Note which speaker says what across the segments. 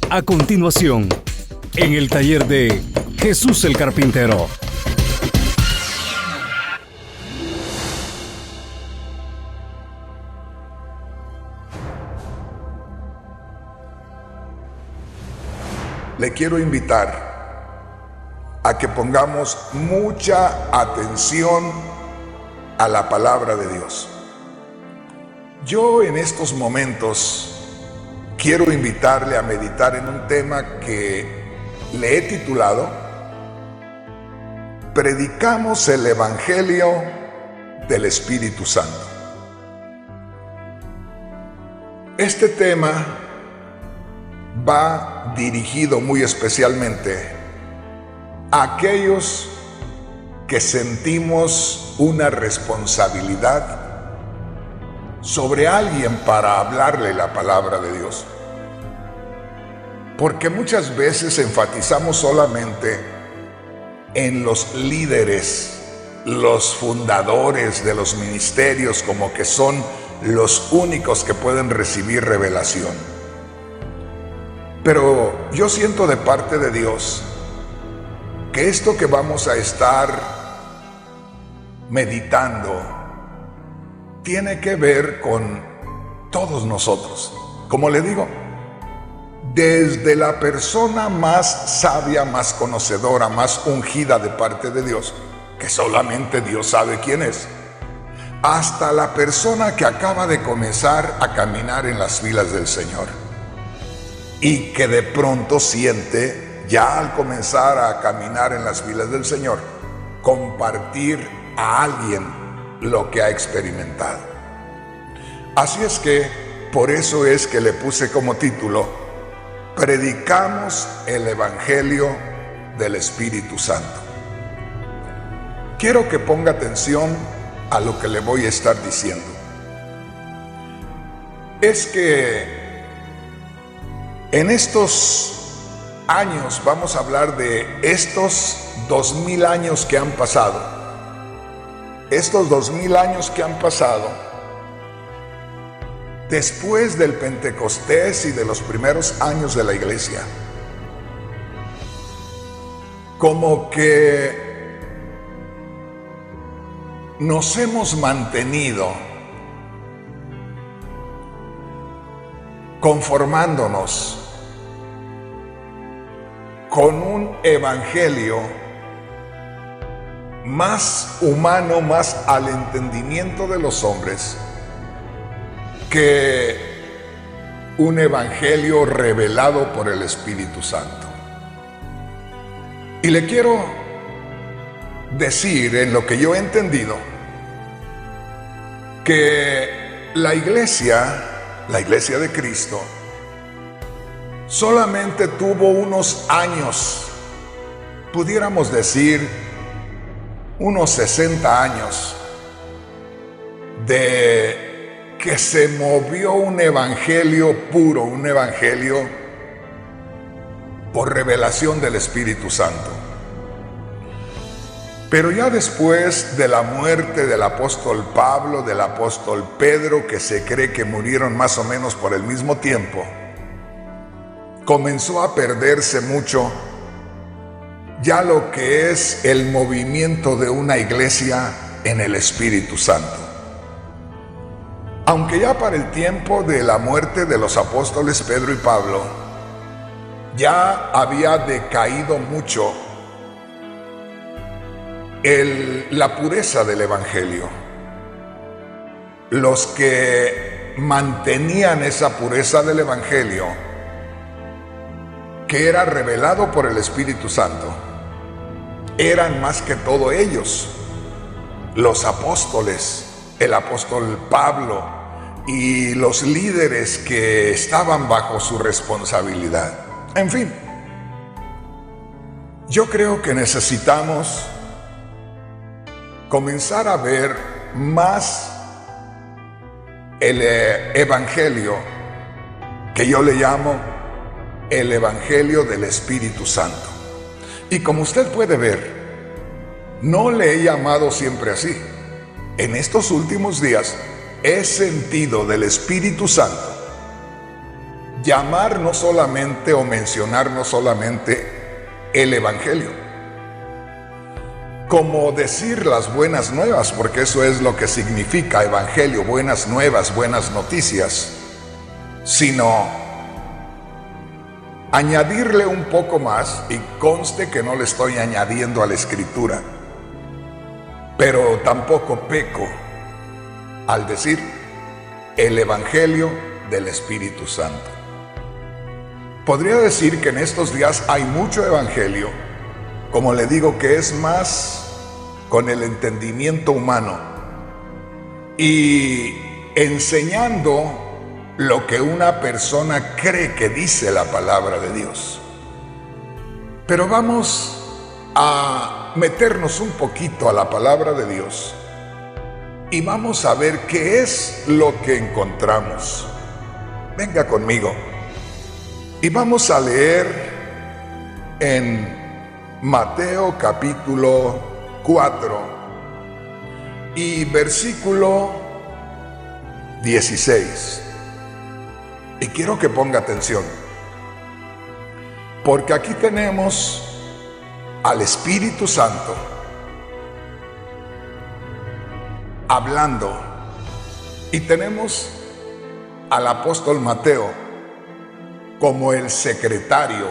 Speaker 1: A continuación, en el taller de Jesús el Carpintero.
Speaker 2: Le quiero invitar a que pongamos mucha atención a la palabra de Dios. Yo en estos momentos quiero invitarle a meditar en un tema que le he titulado Predicamos el Evangelio del Espíritu Santo. Este tema va dirigido muy especialmente a aquellos que sentimos una responsabilidad sobre alguien para hablarle la palabra de Dios. Porque muchas veces enfatizamos solamente en los líderes, los fundadores de los ministerios, como que son los únicos que pueden recibir revelación. Pero yo siento de parte de Dios que esto que vamos a estar meditando tiene que ver con todos nosotros. Como le digo, desde la persona más sabia, más conocedora, más ungida de parte de Dios, que solamente Dios sabe quién es, hasta la persona que acaba de comenzar a caminar en las filas del Señor y que de pronto siente, ya al comenzar a caminar en las filas del Señor, compartir a alguien lo que ha experimentado. Así es que, por eso es que le puse como título, Predicamos el Evangelio del Espíritu Santo. Quiero que ponga atención a lo que le voy a estar diciendo. Es que en estos años, vamos a hablar de estos 2000 años que han pasado. Estos 2000 años que han pasado, después del Pentecostés y de los primeros años de la iglesia, como que nos hemos mantenido conformándonos con un evangelio más humano, más al entendimiento de los hombres, que un evangelio revelado por el Espíritu Santo. Y le quiero decir, en lo que yo he entendido, que la iglesia de Cristo, solamente tuvo unos años, pudiéramos decir unos 60 años, de que se movió un evangelio puro, un evangelio por revelación del Espíritu Santo. Pero ya después de la muerte del apóstol Pablo, del apóstol Pedro, que se cree que murieron más o menos por el mismo tiempo, comenzó a perderse mucho ya lo que es el movimiento de una iglesia en el Espíritu Santo. Aunque ya para el tiempo de la muerte de los apóstoles Pedro y Pablo, ya había decaído mucho la pureza del evangelio. Los que mantenían esa pureza del evangelio, que era revelado por el Espíritu Santo, eran más que todo ellos, los apóstoles, el apóstol Pablo y los líderes que estaban bajo su responsabilidad. En fin, yo creo que necesitamos comenzar a ver más el evangelio que yo le llamo el evangelio del Espíritu Santo. Y como usted puede ver, no le he llamado siempre así. En estos últimos días es sentido del Espíritu Santo llamar no solamente o mencionar no solamente el Evangelio, como decir las buenas nuevas, porque eso es lo que significa Evangelio, buenas nuevas, buenas noticias, sino añadirle un poco más, y conste que no le estoy añadiendo a la Escritura, pero tampoco peco al decir el Evangelio del Espíritu Santo. Podría decir que en estos días hay mucho Evangelio, como le digo, que es más con el entendimiento humano y enseñando lo que una persona cree que dice la palabra de Dios. Pero vamos a meternos un poquito a la palabra de Dios y vamos a ver qué es lo que encontramos. Venga conmigo y vamos a leer en Mateo capítulo 4 y versículo 16. Y quiero que ponga atención, porque aquí tenemos al Espíritu Santo hablando y tenemos al apóstol Mateo como el secretario,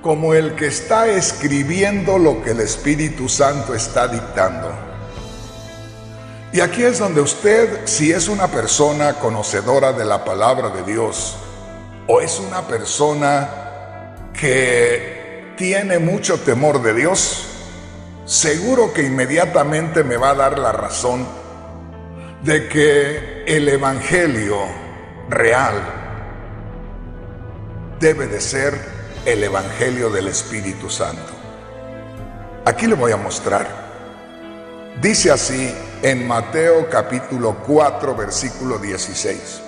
Speaker 2: como el que está escribiendo lo que el Espíritu Santo está dictando. Y aquí es donde usted, si es una persona conocedora de la palabra de Dios, o es una persona que tiene mucho temor de Dios, seguro que inmediatamente me va a dar la razón de que el Evangelio real debe de ser el Evangelio del Espíritu Santo. Aquí le voy a mostrar. Dice así en Mateo capítulo 4, versículo 16.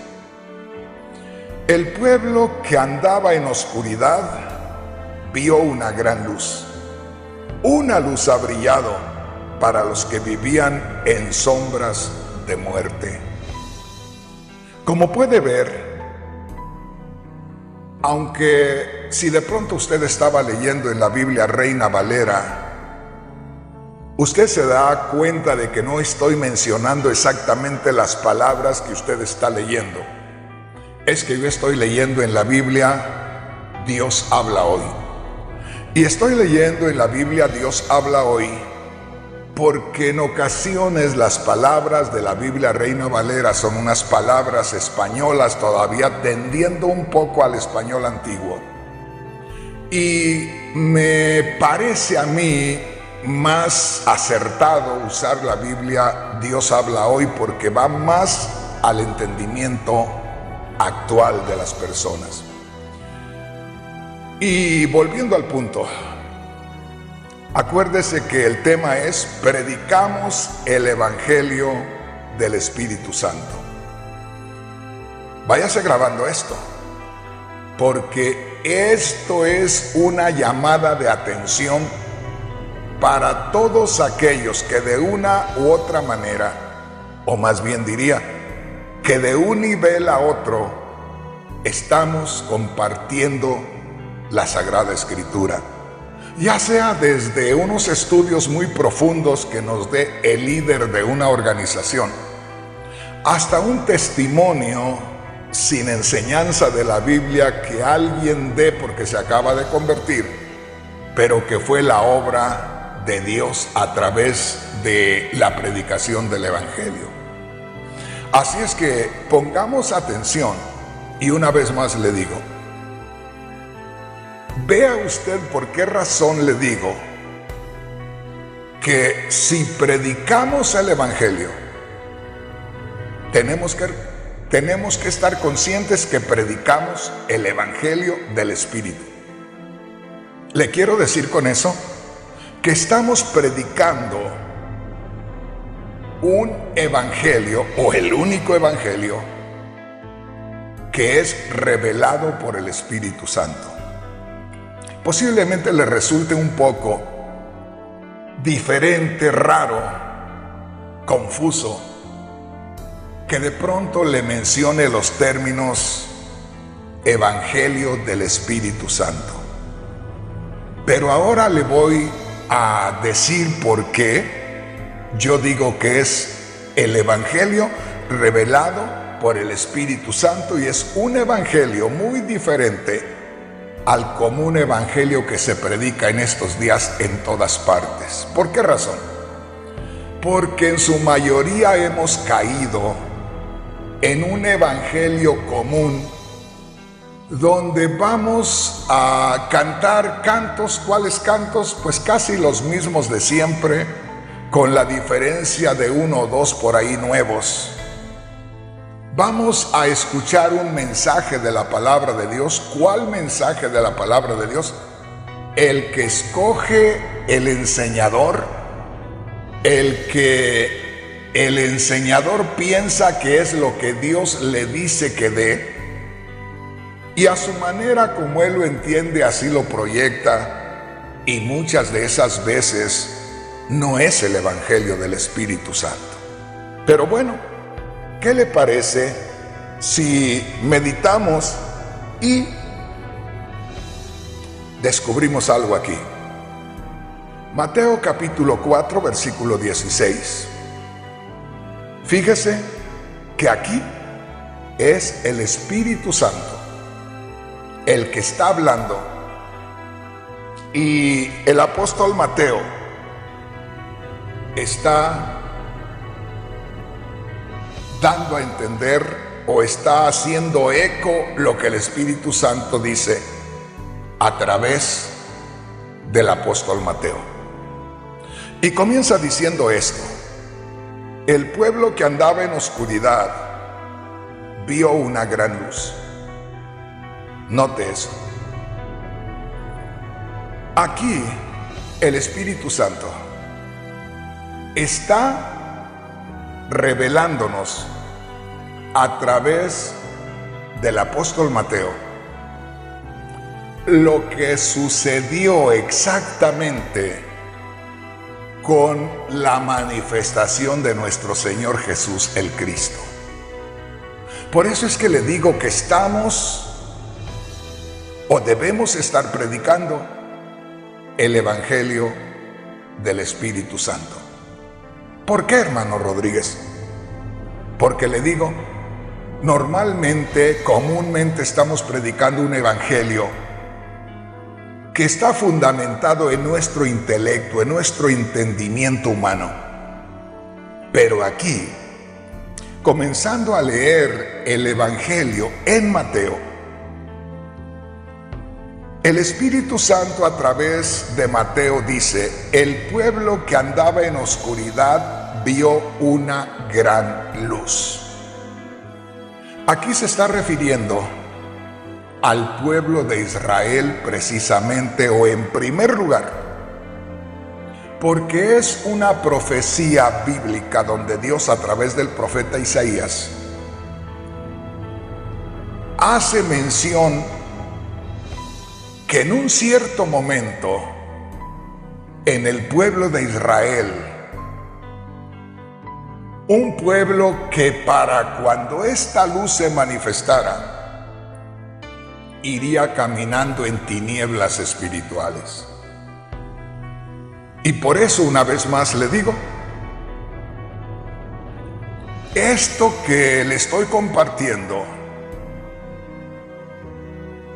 Speaker 2: El pueblo que andaba en oscuridad vio una gran luz. Una luz ha brillado para los que vivían en sombras de muerte. Como puede ver, aunque si de pronto usted estaba leyendo en la Biblia Reina Valera, usted se da cuenta de que no estoy mencionando exactamente las palabras que usted está leyendo. Es que yo estoy leyendo en la Biblia Dios habla hoy. Y estoy leyendo en la Biblia Dios habla hoy porque en ocasiones las palabras de la Biblia Reina Valera son unas palabras españolas todavía tendiendo un poco al español antiguo. Y me parece a mí más acertado usar la Biblia Dios habla hoy porque va más al entendimiento actual de las personas. Y volviendo al punto, acuérdese que el tema es predicamos el Evangelio del Espíritu Santo. Váyase grabando esto, porque esto es una llamada de atención para todos aquellos que de una u otra manera, o más bien diría, que de un nivel a otro, estamos compartiendo la Sagrada Escritura. Ya sea desde unos estudios muy profundos que nos dé el líder de una organización, hasta un testimonio sin enseñanza de la Biblia que alguien dé porque se acaba de convertir, pero que fue la obra de Dios a través de la predicación del Evangelio. Así es que pongamos atención y una vez más le digo, vea usted por qué razón le digo que si predicamos el Evangelio, tenemos que estar conscientes que predicamos el Evangelio del Espíritu. Le quiero decir con eso que estamos predicando un evangelio o el único evangelio que es revelado por el Espíritu Santo. Posiblemente le resulte un poco diferente, raro, confuso, que de pronto le mencione los términos Evangelio del Espíritu Santo. Pero ahora le voy a decir por qué yo digo que es el Evangelio revelado por el Espíritu Santo, y es un evangelio muy diferente al común evangelio que se predica en estos días en todas partes. ¿Por qué razón? Porque en su mayoría hemos caído en un evangelio común donde vamos a cantar cantos. ¿Cuáles cantos? Pues casi los mismos de siempre, con la diferencia de uno o dos por ahí nuevos. Vamos a escuchar un mensaje de la palabra de Dios. ¿Cuál mensaje de la palabra de Dios? El que escoge el enseñador, el que el enseñador piensa que es lo que Dios le dice que dé, y a su manera como él lo entiende, así lo proyecta, y muchas de esas veces no es el Evangelio del Espíritu Santo. Pero bueno, ¿qué le parece si meditamos y descubrimos algo aquí? Mateo capítulo 4, versículo 16. Fíjese que aquí es el Espíritu Santo el que está hablando, y el apóstol Mateo está dando a entender o está haciendo eco lo que el Espíritu Santo dice a través del apóstol Mateo. Y comienza diciendo esto: el pueblo que andaba en oscuridad vio una gran luz. Note eso. Aquí el Espíritu Santo está revelándonos a través del apóstol Mateo lo que sucedió exactamente con la manifestación de nuestro Señor Jesús el Cristo. Por eso es que le digo que estamos o debemos estar predicando el Evangelio del Espíritu Santo. ¿Por qué, hermano Rodríguez? Porque le digo, normalmente, comúnmente estamos predicando un evangelio que está fundamentado en nuestro intelecto, en nuestro entendimiento humano. Pero aquí, comenzando a leer el evangelio en Mateo, el Espíritu Santo a través de Mateo dice: el pueblo que andaba en oscuridad vio una gran luz. Aquí se está refiriendo al pueblo de Israel precisamente, o en primer lugar, porque es una profecía bíblica donde Dios a través del profeta Isaías hace mención que en un cierto momento en el pueblo de Israel, un pueblo que para cuando esta luz se manifestara, iría caminando en tinieblas espirituales. Y por eso, una vez más le digo, esto que le estoy compartiendo,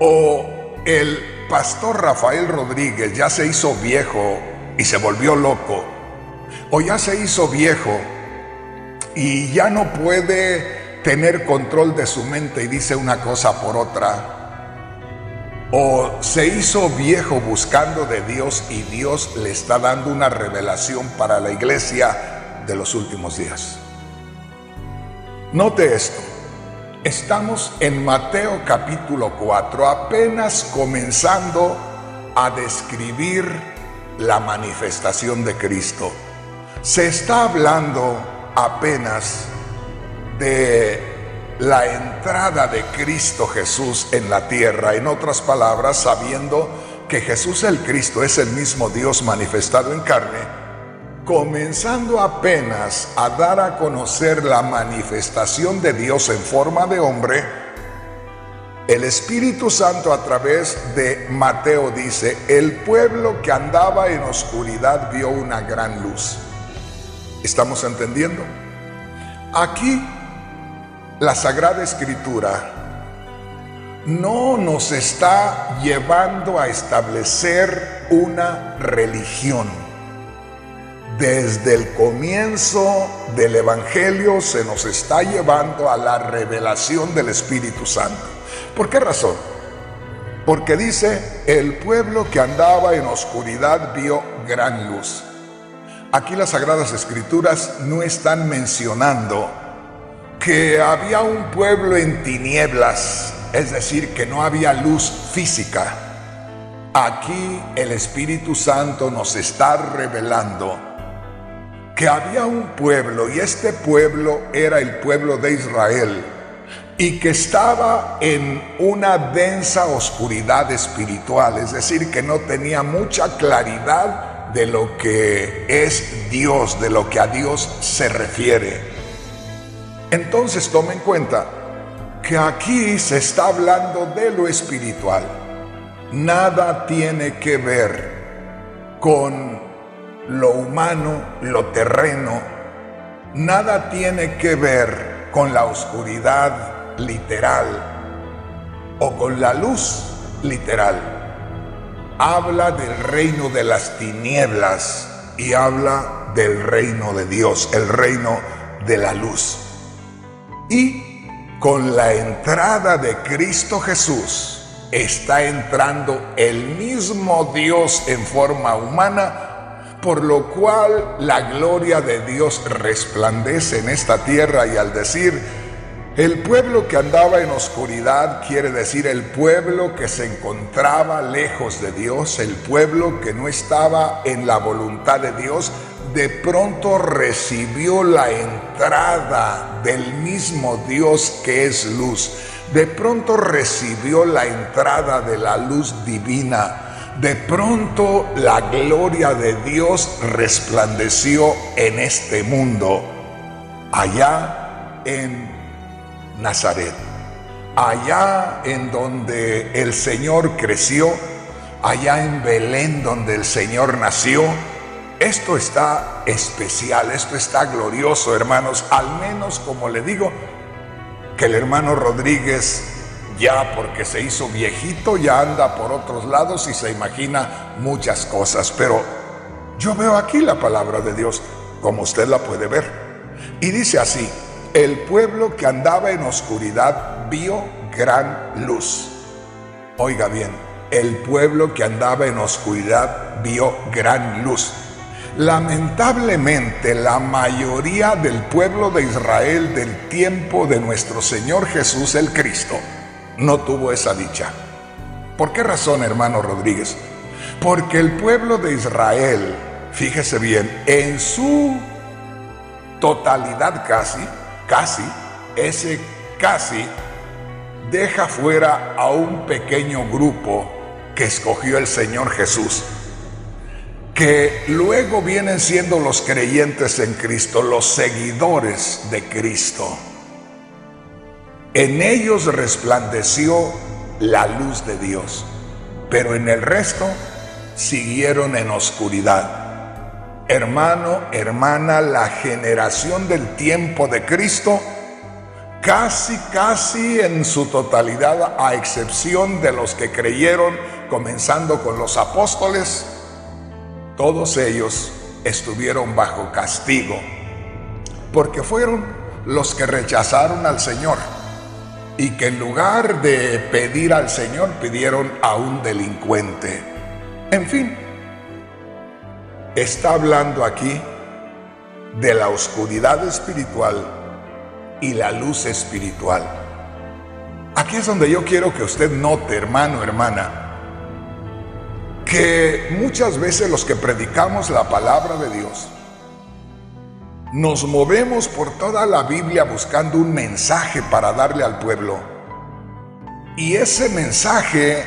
Speaker 2: o el pastor Rafael Rodríguez ya se hizo viejo y se volvió loco, o ya se hizo viejo y ya no puede tener control de su mente y dice una cosa por otra, o se hizo viejo buscando de Dios y Dios le está dando una revelación para la iglesia de los últimos días. Note esto. Estamos en Mateo capítulo 4, apenas comenzando a describir la manifestación de Cristo. Se está hablando apenas de la entrada de Cristo Jesús en la tierra. En otras palabras, sabiendo que Jesús el Cristo es el mismo Dios manifestado en carne, comenzando apenas a dar a conocer la manifestación de Dios en forma de hombre, el Espíritu Santo a través de Mateo dice: el pueblo que andaba en oscuridad vio una gran luz. ¿Estamos entendiendo? Aquí la Sagrada Escritura no nos está llevando a establecer una religión. Desde el comienzo del Evangelio se nos está llevando a la revelación del Espíritu Santo. ¿Por qué razón? Porque dice: el pueblo que andaba en oscuridad vio gran luz. Aquí las Sagradas Escrituras no están mencionando que había un pueblo en tinieblas, es decir, que no había luz física. Aquí el Espíritu Santo nos está revelando que había un pueblo, y este pueblo era el pueblo de Israel, y que estaba en una densa oscuridad espiritual, es decir, que no tenía mucha claridad de lo que es Dios, de lo que a Dios se refiere. Entonces toma en cuenta que aquí se está hablando de lo espiritual. Nada tiene que ver con lo humano, lo terreno. Nada tiene que ver con la oscuridad literal o con la luz literal. Habla del reino de las tinieblas y habla del reino de Dios, el reino de la luz. Y con la entrada de Cristo Jesús está entrando el mismo Dios en forma humana, por lo cual la gloria de Dios resplandece en esta tierra. Y al decir el pueblo que andaba en oscuridad, quiere decir el pueblo que se encontraba lejos de Dios, el pueblo que no estaba en la voluntad de Dios, de pronto recibió la entrada del mismo Dios que es luz. De pronto recibió la entrada de la luz divina. De pronto la gloria de Dios resplandeció en este mundo, allá en Nazaret, allá en donde el Señor creció, allá en Belén donde el Señor nació. Esto está especial, esto está glorioso, hermanos. Al menos, como le digo, que el hermano Rodríguez, ya porque se hizo viejito, ya anda por otros lados y se imagina muchas cosas. Pero yo veo aquí la palabra de Dios, como usted la puede ver. Y dice así: el pueblo que andaba en oscuridad vio gran luz. Oiga bien, el pueblo que andaba en oscuridad vio gran luz. Lamentablemente, la mayoría del pueblo de Israel del tiempo de nuestro Señor Jesús el Cristo no tuvo esa dicha. ¿Por qué razón, hermano Rodríguez? Porque el pueblo de Israel, fíjese bien, en su totalidad casi, deja fuera a un pequeño grupo que escogió el Señor Jesús, que luego vienen siendo los creyentes en Cristo, los seguidores de Cristo. En ellos resplandeció la luz de Dios, pero en el resto siguieron en oscuridad. Hermano, hermana, la generación del tiempo de Cristo, casi en su totalidad, a excepción de los que creyeron, comenzando con los apóstoles, todos ellos estuvieron bajo castigo, porque fueron los que rechazaron al Señor y que en lugar de pedir al Señor, pidieron a un delincuente. En fin, está hablando aquí de la oscuridad espiritual y la luz espiritual. Aquí es donde yo quiero que usted note, hermano, hermana, que muchas veces los que predicamos la palabra de Dios nos movemos por toda la Biblia buscando un mensaje para darle al pueblo. Y ese mensaje,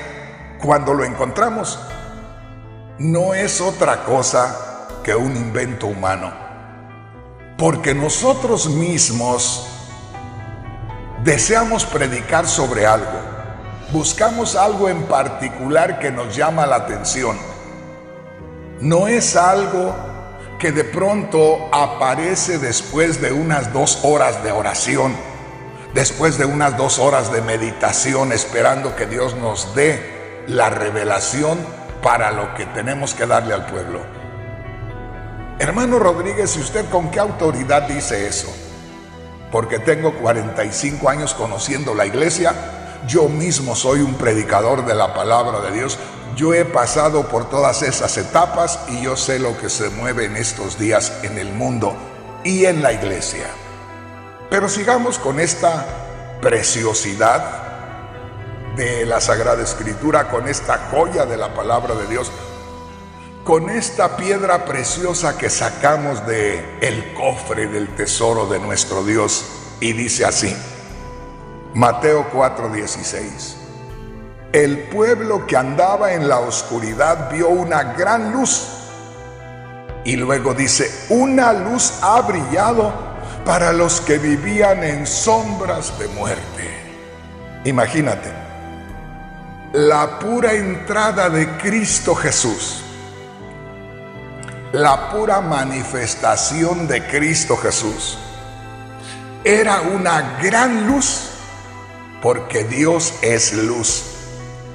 Speaker 2: cuando lo encontramos, no es otra cosa que un invento humano. Porque nosotros mismos deseamos predicar sobre algo. Buscamos algo en particular que nos llama la atención. No es algo que de pronto aparece después de unas 2 horas de oración, después de unas 2 horas de meditación, esperando que Dios nos dé la revelación para lo que tenemos que darle al pueblo. Hermano Rodríguez, ¿y usted con qué autoridad dice eso? Porque tengo 45 años conociendo la iglesia, yo mismo soy un predicador de la palabra de Dios, yo he pasado por todas esas etapas y yo sé lo que se mueve en estos días en el mundo y en la iglesia. Pero sigamos con esta preciosidad de la Sagrada Escritura, con esta joya de la palabra de Dios, con esta piedra preciosa que sacamos del cofre del tesoro de nuestro Dios. Y dice así, Mateo 4:16. El pueblo que andaba en la oscuridad vio una gran luz. Y luego dice, una luz ha brillado para los que vivían en sombras de muerte. Imagínate, la pura entrada de Cristo Jesús, la pura manifestación de Cristo Jesús, era una gran luz, porque Dios es luz.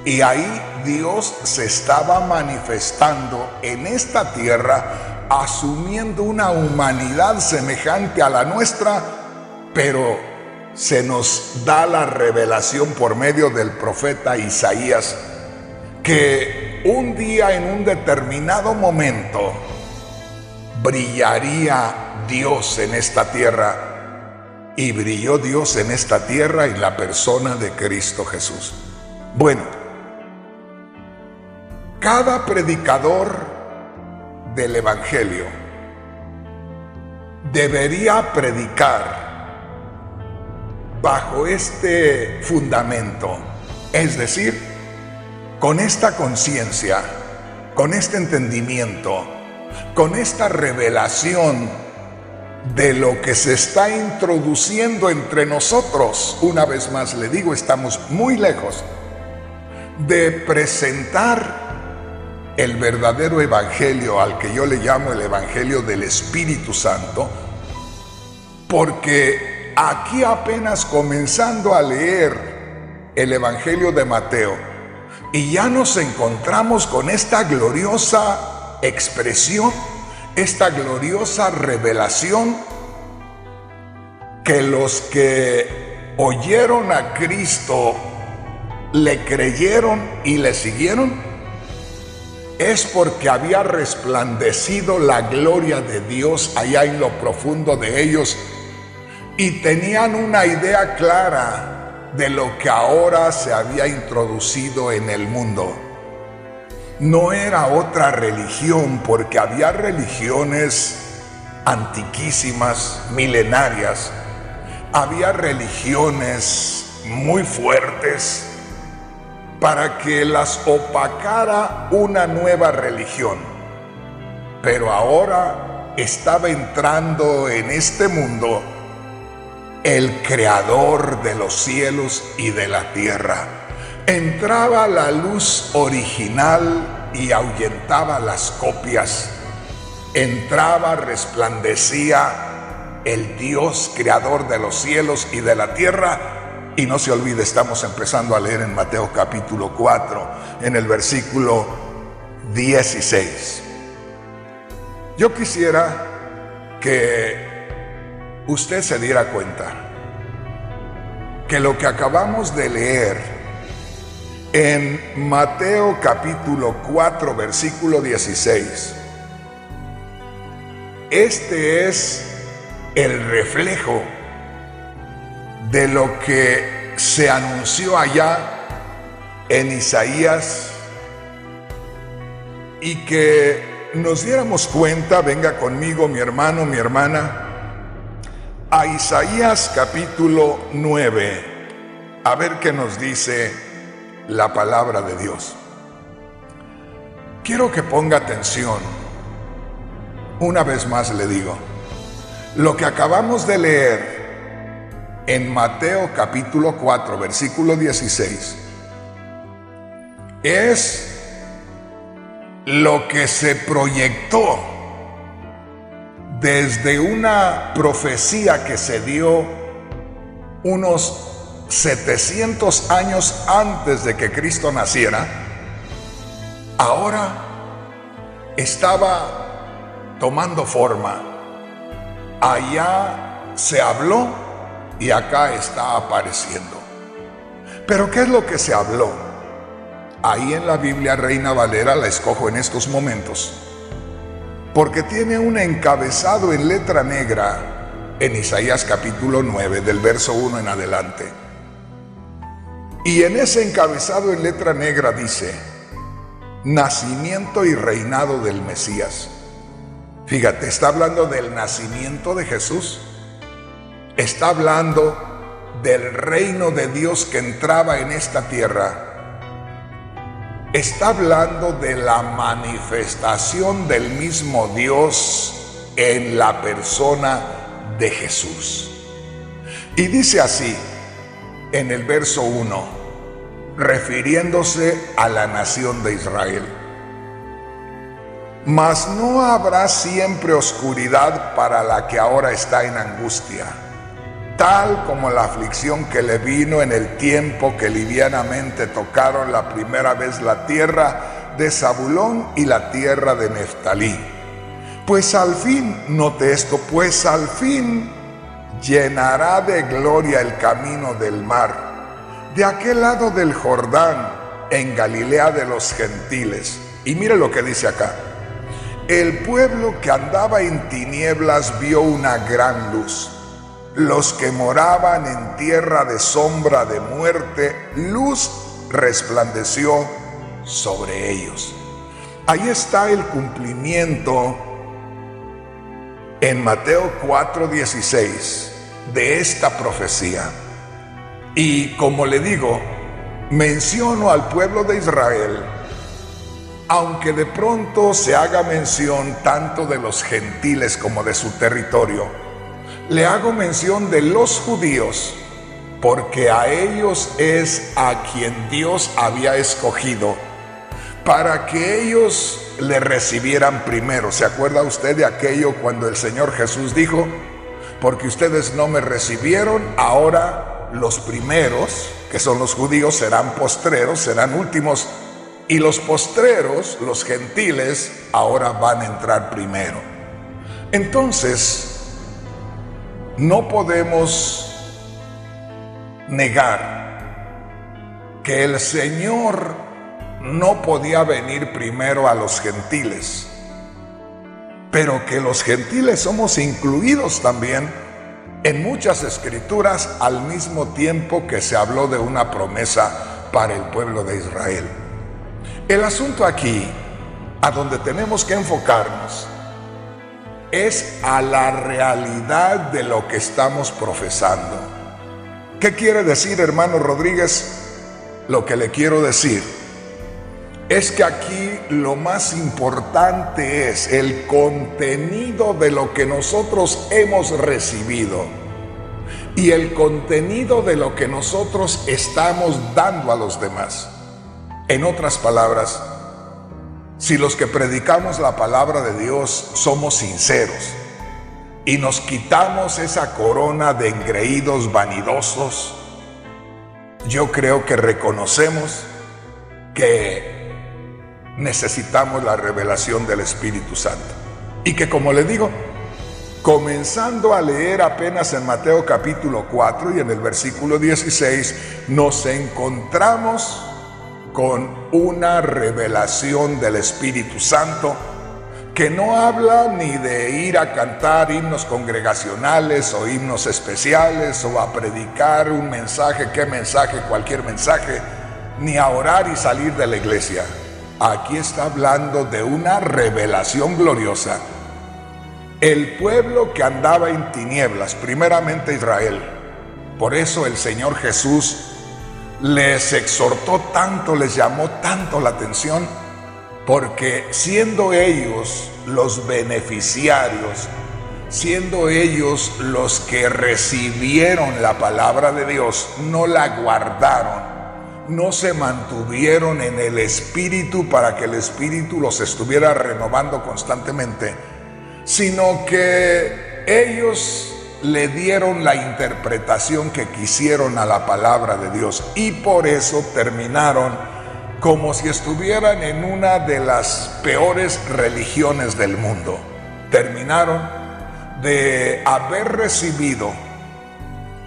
Speaker 2: Y ahí Dios se estaba manifestando en esta tierra, asumiendo una humanidad semejante a la nuestra, pero se nos da la revelación por medio del profeta Isaías, que un día, en un determinado momento, brillaría Dios en esta tierra. Y brilló Dios en esta tierra en la persona de Cristo Jesús. Bueno, cada predicador del Evangelio debería predicar bajo este fundamento, es decir, con esta conciencia, con este entendimiento, con esta revelación de lo que se está introduciendo entre nosotros. Una vez más le digo, estamos muy lejos de presentar el verdadero evangelio, al que yo le llamo el evangelio del Espíritu Santo, porque aquí apenas comenzando a leer el evangelio de Mateo, y ya nos encontramos con esta gloriosa expresión, esta gloriosa revelación, que los que oyeron a Cristo, le creyeron y le siguieron, es porque había resplandecido la gloria de Dios allá en lo profundo de ellos, y tenían una idea clara de lo que ahora se había introducido en el mundo. No era otra religión, porque había religiones antiquísimas, milenarias, había religiones muy fuertes para que las opacara una nueva religión. Pero ahora estaba entrando en este mundo el creador de los cielos y de la tierra. Entraba la luz original y ahuyentaba las copias. Entraba, resplandecía el Dios creador de los cielos y de la tierra. Y no se olvide, estamos empezando a leer en Mateo capítulo 4, en el versículo 16. Yo quisiera que usted se diera cuenta que lo que acabamos de leer en Mateo capítulo 4, versículo 16, este es el reflejo de lo que se anunció allá en Isaías, y que nos diéramos cuenta, venga conmigo mi hermano, mi hermana, a Isaías capítulo 9, a ver qué nos dice la palabra de Dios. Quiero que ponga atención, Una vez más le digo, lo que acabamos de leer en Mateo capítulo 4, versículo 16, es lo que se proyectó desde una profecía que se dio unos 700 años antes de que Cristo naciera. Ahora estaba tomando forma. Allá se habló y acá está apareciendo. Pero ¿qué es lo que se habló? Ahí en la Biblia Reina Valera la escojo en estos momentos, porque tiene un encabezado en letra negra en Isaías capítulo 9, del verso 1 en adelante. Y en ese encabezado en letra negra dice: nacimiento y reinado del Mesías. Fíjate, está hablando del nacimiento de Jesús, está hablando del reino de Dios que entraba en esta tierra, está hablando de la manifestación del mismo Dios en la persona de Jesús. Y dice así en el verso 1, refiriéndose a la nación de Israel: mas no habrá siempre oscuridad para la que ahora está en angustia, tal como la aflicción que le vino en el tiempo que livianamente tocaron la primera vez la tierra de Zabulón y la tierra de Neftalí. Pues al fin, note esto, pues al fin llenará de gloria el camino del mar, de aquel lado del Jordán, en Galilea de los gentiles. Y mire lo que dice acá: el pueblo que andaba en tinieblas vio una gran luz. Los que moraban en tierra de sombra de muerte, luz resplandeció sobre ellos. Ahí está el cumplimiento en Mateo 4:16 de esta profecía. Y como le digo, menciono al pueblo de Israel, aunque de pronto se haga mención tanto de los gentiles como de su territorio. Le hago mención de los judíos, porque a ellos es a quien Dios había escogido para que ellos le recibieran primero. ¿Se acuerda usted de aquello cuando el Señor Jesús dijo: porque ustedes no me recibieron, ahora los primeros, que son los judíos, serán postreros, serán últimos, y los postreros, los gentiles, ahora van a entrar primero? Entonces, no podemos negar que el Señor no podía venir primero a los gentiles, pero que los gentiles somos incluidos también en muchas escrituras, al mismo tiempo que se habló de una promesa para el pueblo de Israel. El asunto aquí, a donde tenemos que enfocarnos, es a la realidad de lo que estamos profesando. ¿Qué quiere decir, hermano Rodríguez? Lo que le quiero decir es que aquí lo más importante es el contenido de lo que nosotros hemos recibido y el contenido de lo que nosotros estamos dando a los demás. En otras palabras, si los que predicamos la palabra de Dios somos sinceros y nos quitamos esa corona de engreídos vanidosos, yo creo que reconocemos que necesitamos la revelación del Espíritu Santo. Y que, como le digo, comenzando a leer apenas en Mateo capítulo 4 y en el versículo 16, nos encontramos con una revelación del Espíritu Santo que no habla ni de ir a cantar himnos congregacionales o himnos especiales o a predicar un mensaje, cualquier mensaje, ni a orar y salir de la iglesia. Aquí está hablando de una revelación gloriosa. El pueblo que andaba en tinieblas, primeramente Israel. Por eso el Señor Jesús les exhortó tanto, les llamó tanto la atención, porque siendo ellos los beneficiarios, siendo ellos los que recibieron la palabra de Dios, no la guardaron, no se mantuvieron en el Espíritu para que el Espíritu los estuviera renovando constantemente, sino que ellos le dieron la interpretación que quisieron a la palabra de Dios, y por eso terminaron como si estuvieran en una de las peores religiones del mundo. Terminaron de haber recibido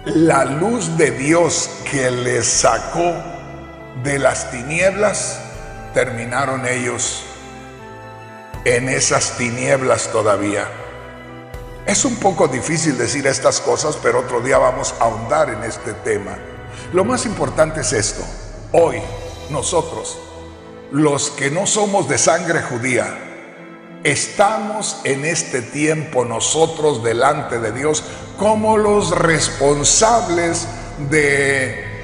Speaker 2: la luz de Dios que les sacó de las tinieblas, terminaron ellos en esas tinieblas todavía. Es un poco difícil decir estas cosas, pero otro día vamos a ahondar en este tema. Lo más importante es esto: hoy nosotros, los que no somos de sangre judía, estamos en este tiempo nosotros delante de Dios como los responsables de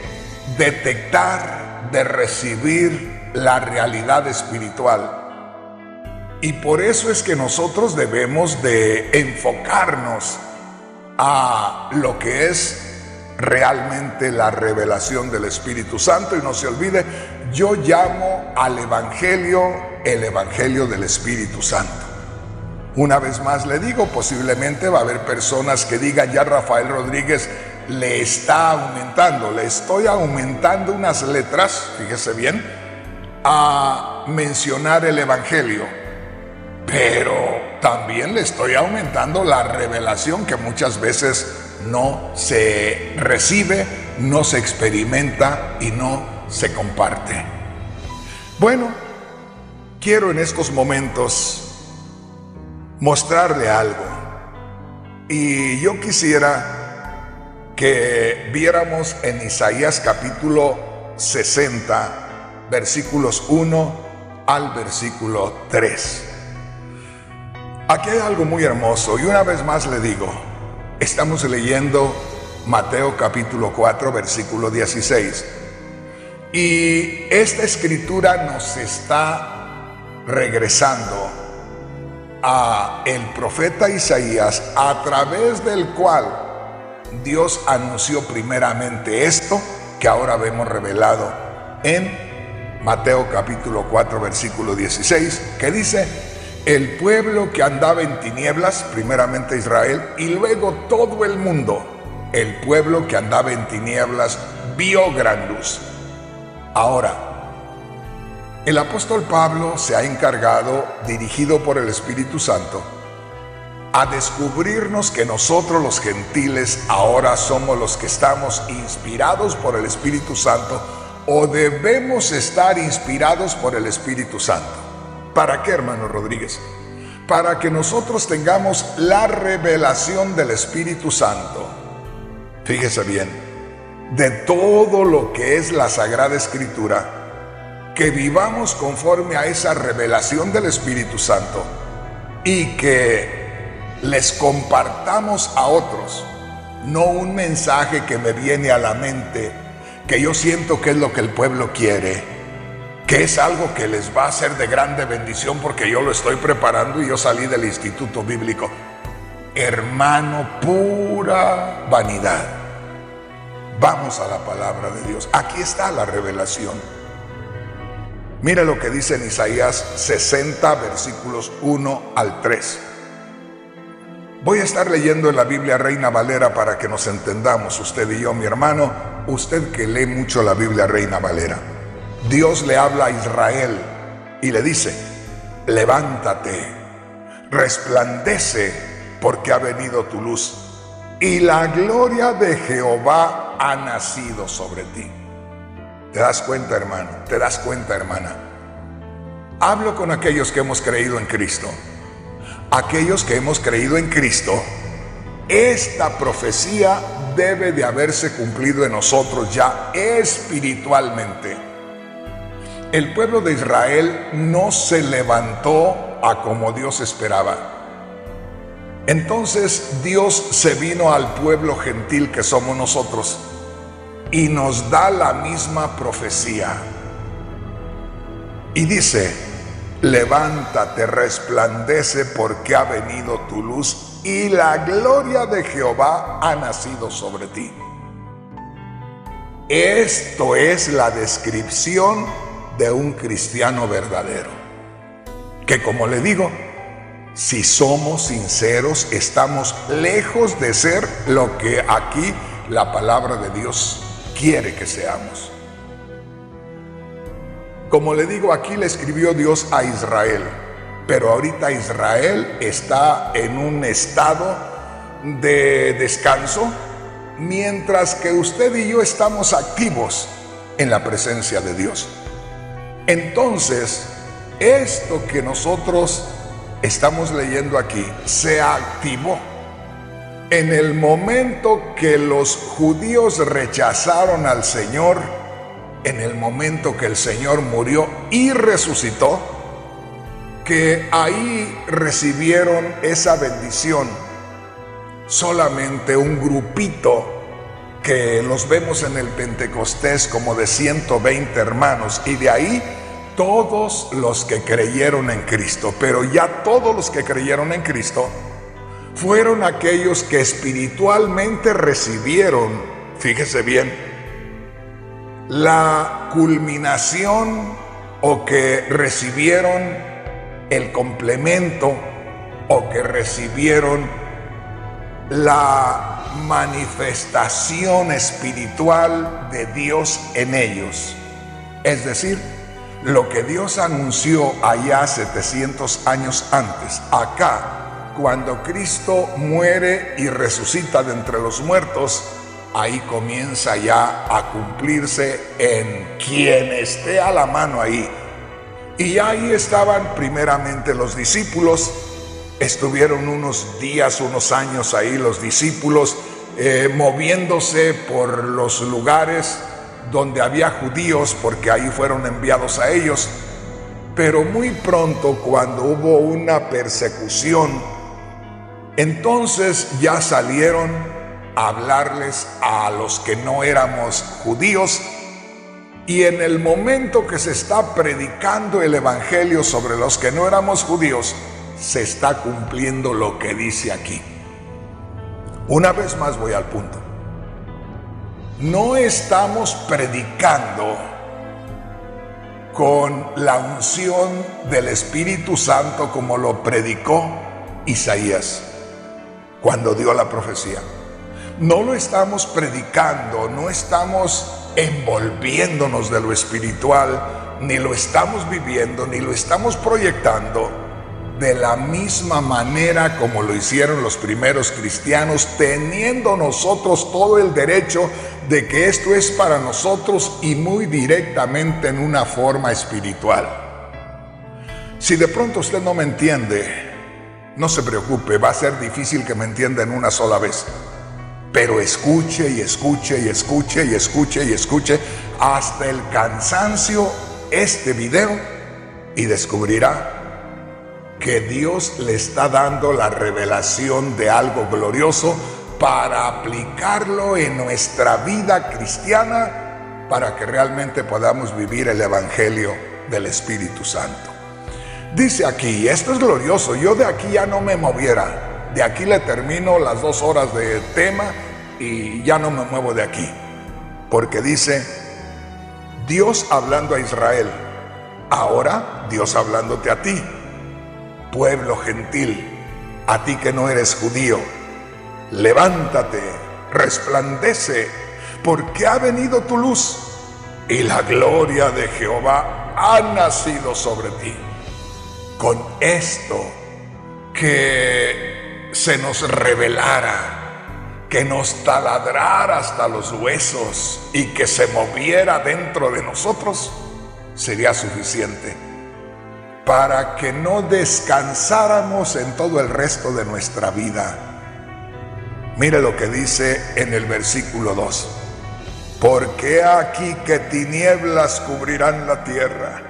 Speaker 2: detectar, de recibir la realidad espiritual. Y por eso es que nosotros debemos de enfocarnos a lo que es realmente la revelación del Espíritu Santo. Y no se olvide, yo llamo al Evangelio el Evangelio del Espíritu Santo. Una vez más le digo, posiblemente va a haber personas que digan: ya Rafael Rodríguez le está aumentando, le estoy aumentando unas letras, fíjese bien, a mencionar el Evangelio. Pero también le estoy aumentando la revelación, que muchas veces no se recibe, no se experimenta y no se comparte. Bueno, quiero en estos momentos mostrarle algo, y yo quisiera que viéramos en Isaías capítulo 60, versículos 1 al versículo 3. Aquí hay algo muy hermoso, y una vez más le digo, estamos leyendo Mateo capítulo 4, versículo 16. Y esta escritura nos está regresando a el profeta Isaías, a través del cual Dios anunció primeramente esto que ahora vemos revelado en Mateo capítulo 4, versículo 16, que dice: el pueblo que andaba en tinieblas, primeramente Israel, y luego todo el mundo, el pueblo que andaba en tinieblas vio gran luz. Ahora, el apóstol Pablo se ha encargado, dirigido por el Espíritu Santo, a descubrirnos que nosotros los gentiles ahora somos los que estamos inspirados por el Espíritu Santo, o debemos estar inspirados por el Espíritu Santo. ¿Para qué, hermano Rodríguez? Para que nosotros tengamos la revelación del Espíritu Santo. Fíjese bien, de todo lo que es la Sagrada Escritura, que vivamos conforme a esa revelación del Espíritu Santo y que les compartamos a otros, no un mensaje que me viene a la mente, que yo siento que es lo que el pueblo quiere, que es algo que les va a ser de grande bendición porque yo lo estoy preparando y yo salí del Instituto Bíblico. Hermano, pura vanidad. Vamos a la palabra de Dios. Aquí está la revelación. Mira lo que dice en Isaías 60, versículos 1 al 3. Voy a estar leyendo en la Biblia Reina Valera para que nos entendamos, usted y yo, mi hermano, usted que lee mucho la Biblia Reina Valera. Dios le habla a Israel y le dice: levántate, resplandece, porque ha venido tu luz, y la gloria de Jehová ha nacido sobre ti. ¿Te das cuenta, hermano? ¿Te das cuenta, hermana? Hablo con aquellos que hemos creído en Cristo. Aquellos que hemos creído en Cristo, esta profecía debe de haberse cumplido en nosotros ya espiritualmente. El pueblo de Israel no se levantó a como Dios esperaba. Entonces Dios se vino al pueblo gentil que somos nosotros y nos da la misma profecía. Y dice: levántate, resplandece, porque ha venido tu luz y la gloria de Jehová ha nacido sobre ti. Esto es la descripción de un cristiano verdadero, que, como le digo, si somos sinceros, estamos lejos de ser lo que aquí la palabra de Dios quiere que seamos. Como le digo, aquí le escribió Dios a Israel, pero ahorita Israel está en un estado de descanso, mientras que usted y yo estamos activos en la presencia de Dios. Entonces, esto que nosotros estamos leyendo aquí se activó en el momento que los judíos rechazaron al Señor, en el momento que el Señor murió y resucitó, que ahí recibieron esa bendición solamente un grupito que los vemos en el Pentecostés como de 120 hermanos, y de ahí todos los que creyeron en Cristo. Pero ya todos los que creyeron en Cristo fueron aquellos que espiritualmente recibieron, fíjese bien, la culminación, o que recibieron el complemento, o que recibieron la manifestación espiritual de Dios en ellos. Es decir, lo que Dios anunció allá 700 años antes, acá, cuando Cristo muere y resucita de entre los muertos, ahí comienza ya a cumplirse en quien esté a la mano ahí. Y ahí estaban primeramente los discípulos. Estuvieron unos días, unos años ahí los discípulos, moviéndose por los lugares donde había judíos, porque ahí fueron enviados a ellos. Pero muy pronto, cuando hubo una persecución, entonces ya salieron a hablarles a los que no éramos judíos. Y en el momento que se está predicando el evangelio sobre los que no éramos judíos, se está cumpliendo lo que dice aquí. Una vez más voy al punto. No estamos predicando con la unción del Espíritu Santo como lo predicó Isaías cuando dio la profecía. No lo estamos predicando, no estamos envolviéndonos de lo espiritual, ni lo estamos viviendo, ni lo estamos proyectando de la misma manera como lo hicieron los primeros cristianos, teniendo nosotros todo el derecho de que esto es para nosotros y muy directamente en una forma espiritual. Si de pronto usted no me entiende, no se preocupe, va a ser difícil que me entienda en una sola vez. Pero escuche y escuche y escuche y escuche y escuche hasta el cansancio este video y descubrirá que Dios le está dando la revelación de algo glorioso para aplicarlo en nuestra vida cristiana, para que realmente podamos vivir el evangelio del Espíritu Santo. Dice aquí, esto es glorioso, yo de aquí ya no me moviera, de aquí le termino las 2 horas de tema y ya no me muevo de aquí, porque dice, Dios hablando a Israel, ahora Dios hablándote a ti, pueblo gentil, a ti que no eres judío, levántate, resplandece, porque ha venido tu luz y la gloria de Jehová ha nacido sobre ti. Con esto, que se nos revelara, que nos taladrara hasta los huesos y que se moviera dentro de nosotros, sería suficiente para que no descansáramos en todo el resto de nuestra vida. Mire lo que dice en el versículo 2. Porque aquí que tinieblas cubrirán la tierra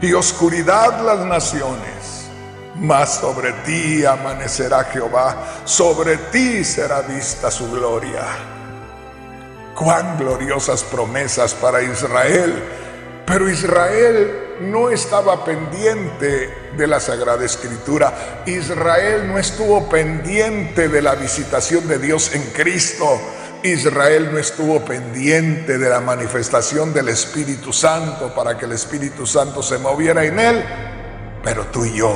Speaker 2: y oscuridad las naciones, mas sobre ti amanecerá Jehová, sobre ti será vista su gloria. Cuán gloriosas promesas para Israel, pero Israel no estaba pendiente de la Sagrada Escritura. Israel no estuvo pendiente de la visitación de Dios en Cristo. Israel no estuvo pendiente de la manifestación del Espíritu Santo para que el Espíritu Santo se moviera en él. Pero tú y yo,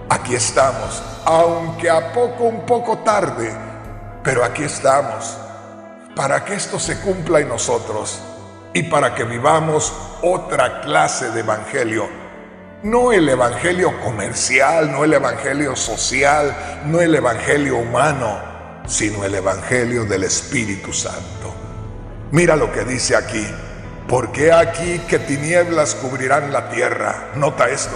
Speaker 2: aquí estamos, aunque un poco tarde, pero aquí estamos, para que esto se cumpla en nosotros y para que vivamos otra clase de evangelio. No el evangelio comercial, no el evangelio social, no el evangelio humano, sino el evangelio del Espíritu Santo. Mira lo que dice aquí: porque aquí que tinieblas cubrirán la tierra. Nota esto: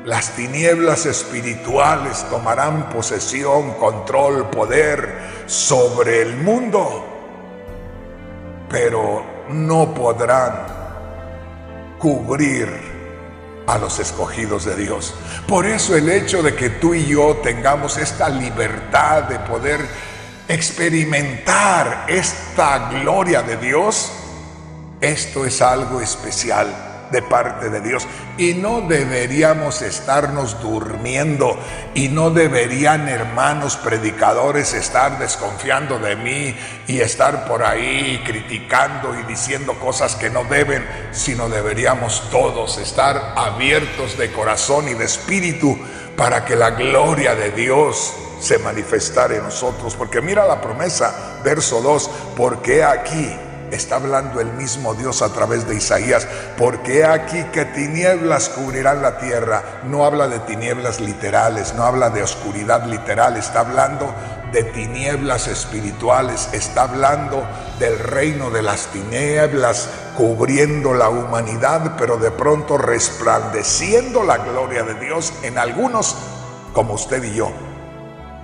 Speaker 2: las tinieblas espirituales tomarán posesión, control, poder sobre el mundo, pero no podrán cubrir a los escogidos de Dios. Por eso el hecho de que tú y yo tengamos esta libertad de poder experimentar esta gloria de Dios, esto es algo especial de parte de Dios, y no deberíamos estarnos durmiendo, y no deberían hermanos predicadores estar desconfiando de mí y estar por ahí criticando y diciendo cosas que no deben, sino deberíamos todos estar abiertos de corazón y de espíritu para que la gloria de Dios se manifestara en nosotros. Porque mira la promesa, verso 2: porque aquí, está hablando el mismo Dios a través de Isaías, porque aquí que tinieblas cubrirán la tierra. No habla de tinieblas literales, no habla de oscuridad literal, está hablando de tinieblas espirituales, está hablando del reino de las tinieblas cubriendo la humanidad, pero de pronto resplandeciendo la gloria de Dios en algunos como usted y yo,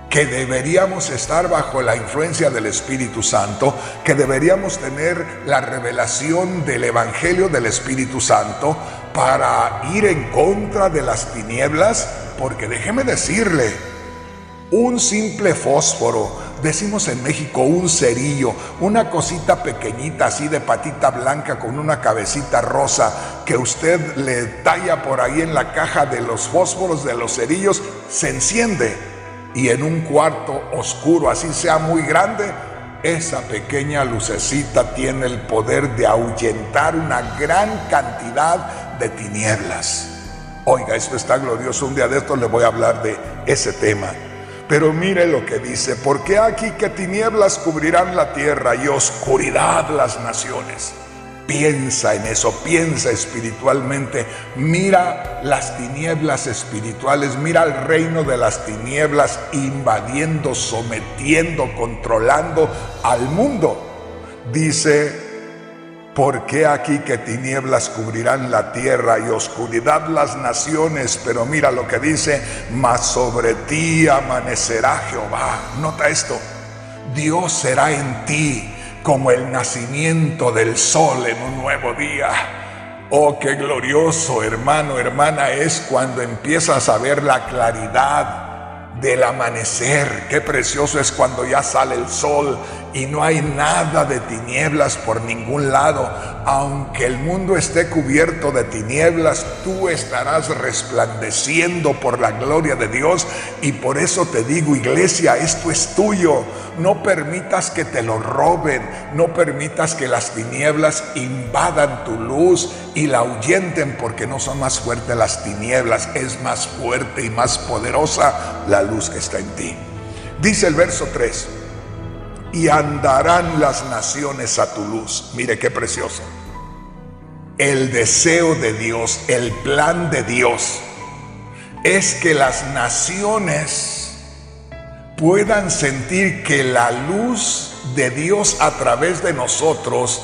Speaker 2: que deberíamos estar bajo la influencia del Espíritu Santo, que deberíamos tener la revelación del Evangelio del Espíritu Santo para ir en contra de las tinieblas. Porque déjeme decirle, un simple fósforo, decimos en México un cerillo, una cosita pequeñita así de patita blanca con una cabecita rosa, que usted le talla por ahí en la caja de los fósforos de los cerillos, se enciende. Y en un cuarto oscuro, así sea muy grande, esa pequeña lucecita tiene el poder de ahuyentar una gran cantidad de tinieblas. Oiga, esto está glorioso. Un día de estos le voy a hablar de ese tema. Pero mire lo que dice: porque aquí que tinieblas cubrirán la tierra y oscuridad las naciones. Piensa en eso, piensa espiritualmente, mira las tinieblas espirituales, mira el reino de las tinieblas invadiendo, sometiendo, controlando al mundo. Dice: porque aquí que tinieblas cubrirán la tierra y oscuridad las naciones. Pero mira lo que dice: mas sobre ti amanecerá Jehová. Nota esto: Dios será en ti como el nacimiento del sol en un nuevo día. Oh, qué glorioso, hermano, hermana, es cuando empiezas a ver la claridad del amanecer. Qué precioso es cuando ya sale el sol y no hay nada de tinieblas por ningún lado. Aunque el mundo esté cubierto de tinieblas, tú estarás resplandeciendo por la gloria de Dios. Y por eso te digo, iglesia, esto es tuyo. No permitas que te lo roben, no permitas que las tinieblas invadan tu luz y la ahuyenten, porque no son más fuertes las tinieblas, es más fuerte y más poderosa la luz que está en ti. Dice el verso 3: y andarán las naciones a tu luz. Mire qué precioso. El deseo de Dios, el plan de Dios, es que las naciones puedan sentir que la luz de Dios a través de nosotros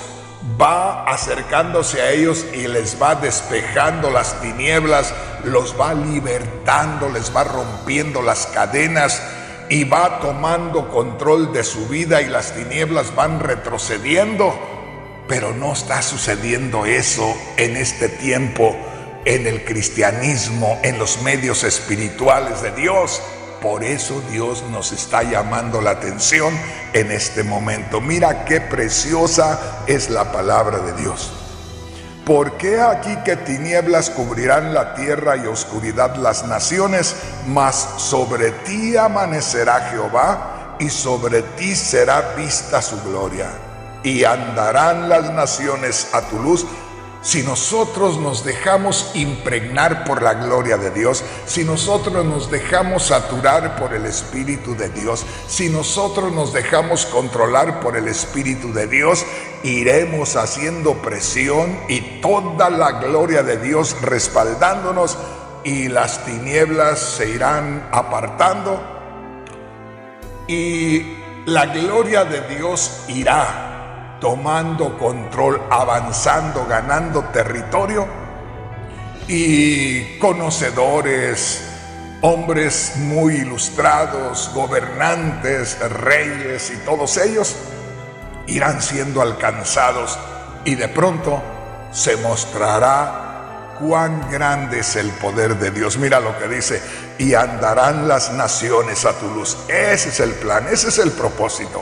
Speaker 2: va acercándose a ellos y les va despejando las tinieblas, los va libertando, les va rompiendo las cadenas y va tomando control de su vida, y las tinieblas van retrocediendo. Pero no está sucediendo eso en este tiempo, en el cristianismo, en los medios espirituales de Dios. Por eso Dios nos está llamando la atención en este momento. Mira qué preciosa es la palabra de Dios. Porque aquí que tinieblas cubrirán la tierra y oscuridad las naciones, mas sobre ti amanecerá Jehová y sobre ti será vista su gloria. Y andarán las naciones a tu luz. Si nosotros nos dejamos impregnar por la gloria de Dios, si nosotros nos dejamos saturar por el Espíritu de Dios, si nosotros nos dejamos controlar por el Espíritu de Dios, iremos haciendo presión y toda la gloria de Dios respaldándonos, y las tinieblas se irán apartando y la gloria de Dios irá tomando control, avanzando, ganando territorio, y conocedores, hombres muy ilustrados, gobernantes, reyes y todos ellos irán siendo alcanzados, y de pronto se mostrará cuán grande es el poder de Dios. Mira lo que dice: y andarán las naciones a tu luz. Ese es el plan, ese es el propósito.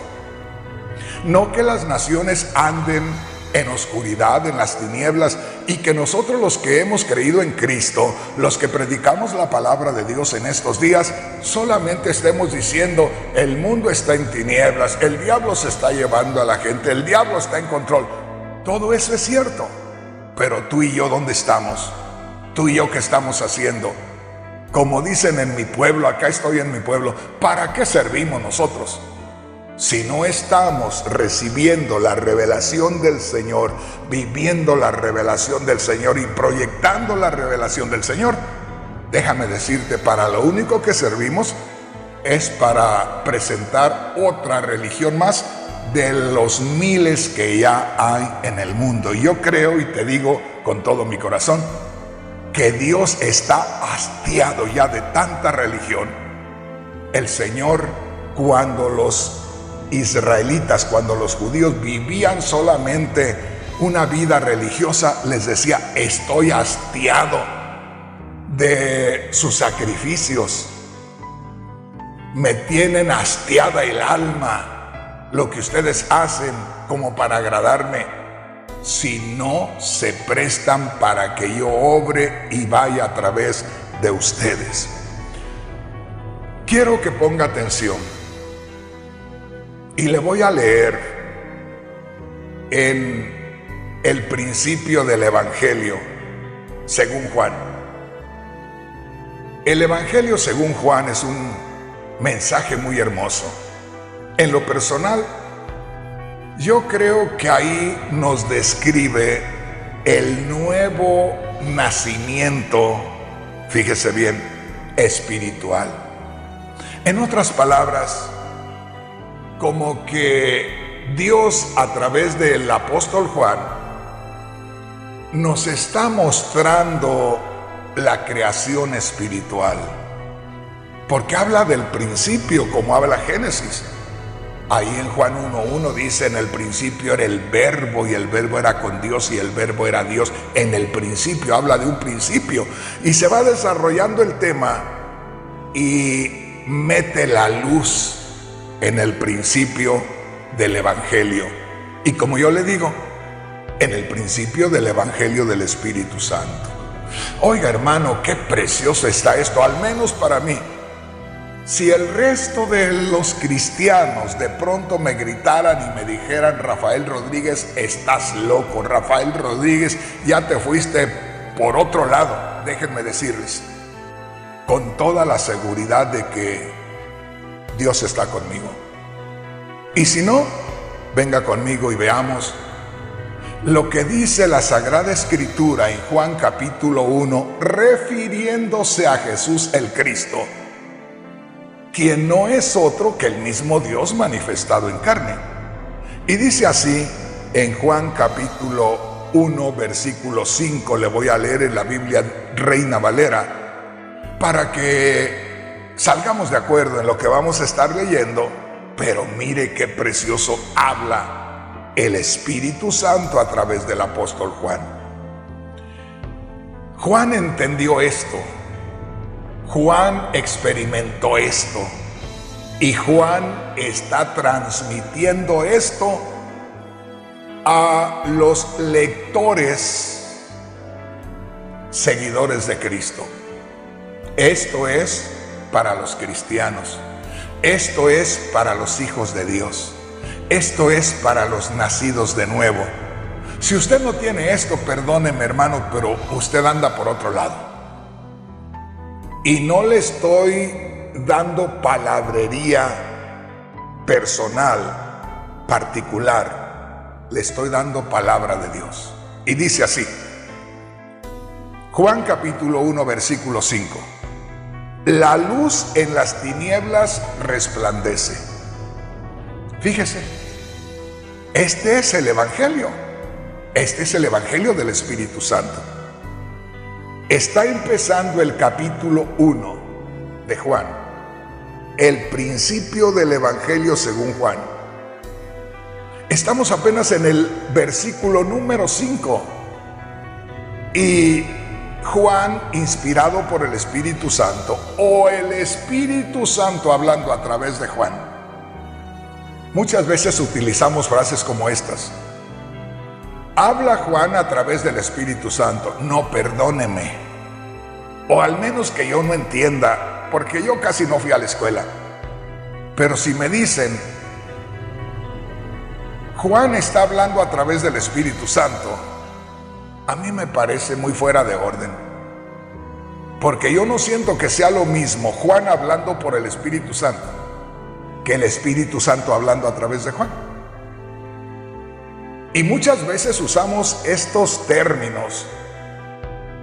Speaker 2: No que las naciones anden en oscuridad, en las tinieblas, y que nosotros, los que hemos creído en Cristo, los que predicamos la palabra de Dios en estos días, solamente estemos diciendo: el mundo está en tinieblas, el diablo se está llevando a la gente, el diablo está en control. Todo eso es cierto, pero tú y yo, ¿dónde estamos? Tú y yo, ¿qué estamos haciendo? Como dicen en mi pueblo, acá estoy en mi pueblo, ¿para qué servimos nosotros? Si no estamos recibiendo la revelación del Señor, viviendo la revelación del Señor y proyectando la revelación del Señor, déjame decirte, para lo único que servimos es para presentar otra religión más de los miles que ya hay en el mundo. Y yo creo, y te digo con todo mi corazón, que Dios está hastiado ya de tanta religión. El Señor, cuando los israelitas, cuando los judíos vivían solamente una vida religiosa, les decía: estoy hastiado de sus sacrificios, me tienen hastiada el alma lo que ustedes hacen como para agradarme, si no se prestan para que yo obre y vaya a través de ustedes. Quiero que ponga atención. Y le voy a leer en el principio del Evangelio según Juan. El Evangelio según Juan es un mensaje muy hermoso. En lo personal, yo creo que ahí nos describe el nuevo nacimiento, fíjese bien, espiritual. En otras palabras, como que Dios, a través del apóstol Juan, nos está mostrando la creación espiritual, porque habla del principio, como habla Génesis. Ahí en Juan 1:1 dice: en el principio era el verbo, y el verbo era con Dios, y el verbo era Dios. En el principio, habla de un principio, y se va desarrollando el tema y mete la luz en el principio del Evangelio. Y como yo le digo, en el principio del Evangelio del Espíritu Santo. Oiga, hermano, qué precioso está esto, al menos para mí. Si el resto de los cristianos de pronto me gritaran y me dijeran: Rafael Rodríguez, estás loco, Rafael Rodríguez, ya te fuiste por otro lado, déjenme decirles, con toda la seguridad de que Dios está conmigo. Y si no, venga conmigo y veamos lo que dice la Sagrada Escritura en Juan capítulo 1, refiriéndose a Jesús el Cristo, quien no es otro que el mismo Dios manifestado en carne. Y dice así en Juan capítulo 1, versículo 5, le voy a leer en la Biblia Reina Valera, para que salgamos de acuerdo en lo que vamos a estar leyendo. Pero mire qué precioso habla el Espíritu Santo a través del apóstol Juan. Juan entendió esto, Juan experimentó esto, y Juan está transmitiendo esto a los lectores seguidores de Cristo. Esto es para los cristianos. Esto es para los hijos de Dios. Esto es para los nacidos de nuevo. Si usted no tiene esto, perdóneme, hermano, pero usted anda por otro lado. Y no le estoy dando palabrería personal, particular. Le estoy dando palabra de Dios. Y dice así, Juan capítulo 1, versículo 5. La luz en las tinieblas resplandece. Fíjese, este es el Evangelio. Este es el Evangelio del Espíritu Santo. Está empezando el capítulo 1 de Juan, el principio del Evangelio según Juan. Estamos apenas en el versículo número 5 y Juan, inspirado por el Espíritu Santo, o el Espíritu Santo hablando a través de Juan. Muchas veces utilizamos frases como estas. Habla Juan a través del Espíritu Santo. No, perdóneme. O al menos que yo no entienda, porque yo casi no fui a la escuela. Pero si me dicen, Juan está hablando a través del Espíritu Santo, a mí me parece muy fuera de orden. Porque yo no siento que sea lo mismo Juan hablando por el Espíritu Santo que el Espíritu Santo hablando a través de Juan. Y muchas veces usamos estos términos